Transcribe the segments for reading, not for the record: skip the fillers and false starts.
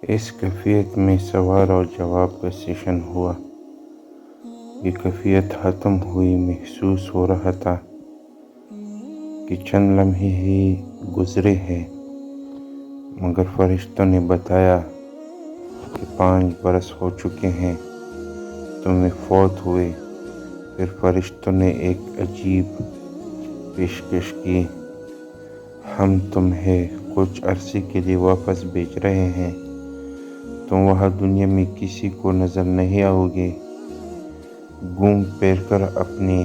اس کیفیت میں سوال اور جواب کا سیشن ہوا۔ یہ کیفیت ختم ہوئی محسوس ہو رہا تھا کہ چند لمحے ہی گزرے ہیں، مگر فرشتوں نے بتایا کہ 5 برس ہو چکے ہیں تمہیں فوت ہوئے۔ پھر فرشتوں نے ایک عجیب پیشکش کی، ہم تمہیں کچھ عرصے کے لیے واپس بھیج رہے ہیں، تم وہاں دنیا میں کسی کو نظر نہیں آؤ گے، گھوم پھر کر اپنے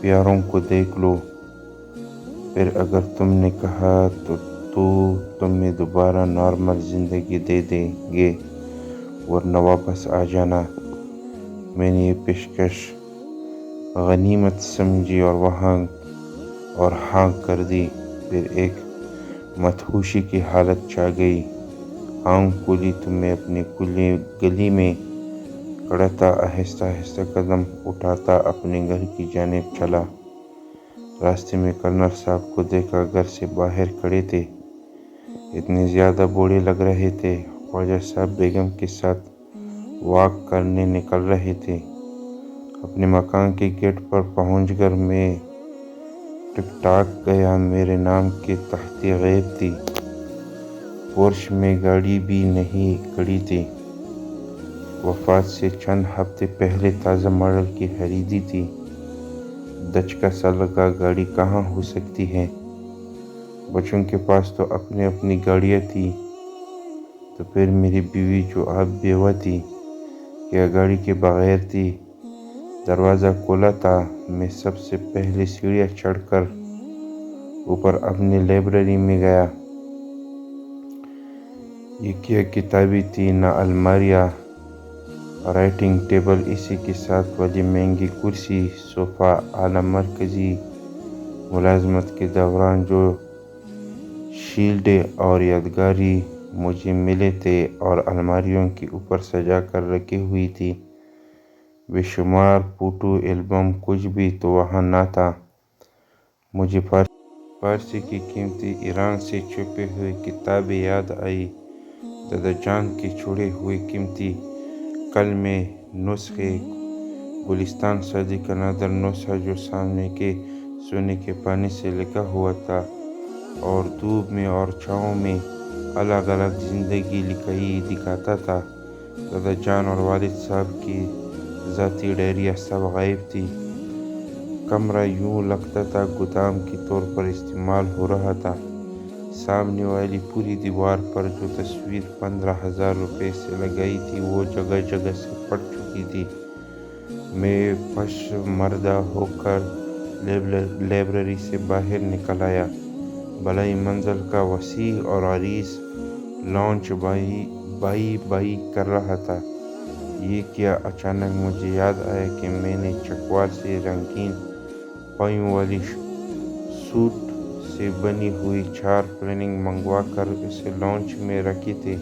پیاروں کو دیکھ لو، پھر اگر تم نے کہا تو تمہیں دوبارہ نارمل زندگی دے دیں گے، ورنہ واپس آ جانا۔ میں نے یہ پیشکش غنیمت سمجھی اور ہاں کر دی۔ پھر ایک مدہوشی کی حالت چھا گئی، آنکھ کھلی تو میں اپنی گلی میں کھڑا تھا، آہستہ آہستہ قدم اٹھاتا اپنے گھر کی جانب چلا۔ راستے میں کرنل صاحب کو دیکھا، گھر سے باہر کھڑے تھے، اتنے زیادہ بوڑھے لگ رہے تھے۔ خواجہ صاحب بیگم کے ساتھ واک کرنے نکل رہے تھے۔ اپنے مکان کے گیٹ پر پہنچ کر میں ٹکٹاک گیا، میرے نام کی تختی غائب تھی، پورچ میں گاڑی بھی نہیں کھڑی تھی، وفات سے چند ہفتے پہلے تازہ ماڈل کی خریدی تھی، دھچکا سا لگا، گاڑی کہاں ہو سکتی ہے؟ بچوں کے پاس تو اپنی گاڑیاں تھیں، تو پھر میری بیوی جو اب بیوہ تھی، کیا گاڑی کے بغیر تھی؟ دروازہ کھلا تھا، میں سب سے پہلے سیڑھیاں چڑھ کر اوپر اپنی لائبریری میں گیا۔ یہ کیا کتابیں تھیں، نہ الماریاں، رائٹنگ ٹیبل، اسی کے ساتھ والی مہنگی کرسی، صوفہ، اعلیٰ مرکزی ملازمت کے دوران جو شیلڈیں اور یادگاریں مجھے ملے تھے اور الماریوں کے اوپر سجا کر رکھی ہوئی تھی، بے شمار فوٹو البم، کچھ بھی تو وہاں نہ تھا۔ مجھے فارسی کی قیمتی ایران سے چھپی ہوئی کتابیں یاد آئیں، دادا جان کے چھوڑے ہوئے قیمتی کلمے، نسخے، گلستان سعدی کا نادر نسخہ جو سامنے کے سونے کے پانی سے لکھا ہوا تھا اور دھوپ میں اور چھاؤں میں الگ الگ زندگی دکھاتا تھا۔ دادا جان اور والد صاحب کی ذاتی ڈائریاں سب غائب تھی۔ کمرہ یوں لگتا تھا گودام کے طور پر استعمال ہو رہا تھا۔ سامنے والی پوری دیوار پر جو تصویر 15,000 روپے سے لگائی تھی وہ جگہ جگہ سے پھٹ چکی تھی۔ میں پشمردہ ہو کر لائبریری سے باہر نکل آیا۔ بالائی منزل کا وسیع اور عریض لانچ بائی کر رہا تھا۔ یہ کیا؟ اچانک مجھے یاد آیا کہ میں نے چکوال سے رنگین پائیوں والی سوٹ سے بنی ہوئی 4 پلنگ منگوا کر اسے لانچ میں رکھی تھی۔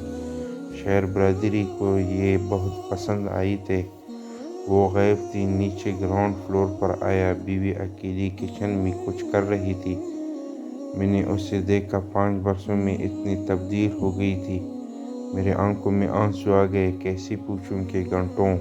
شہر برادری کو یہ بہت پسند آئی تھی۔ وہ غائب تھی۔ نیچے گراؤنڈ فلور پر آیا، بیوی اکیلی کچن میں کچھ کر رہی تھی۔ میں نے اسے دیکھا، 5 برسوں میں اتنی تبدیل ہو گئی تھی۔ میری آنکھوں میں آنسو آ گئے، کیسے پوچھوں کہ گھنٹوں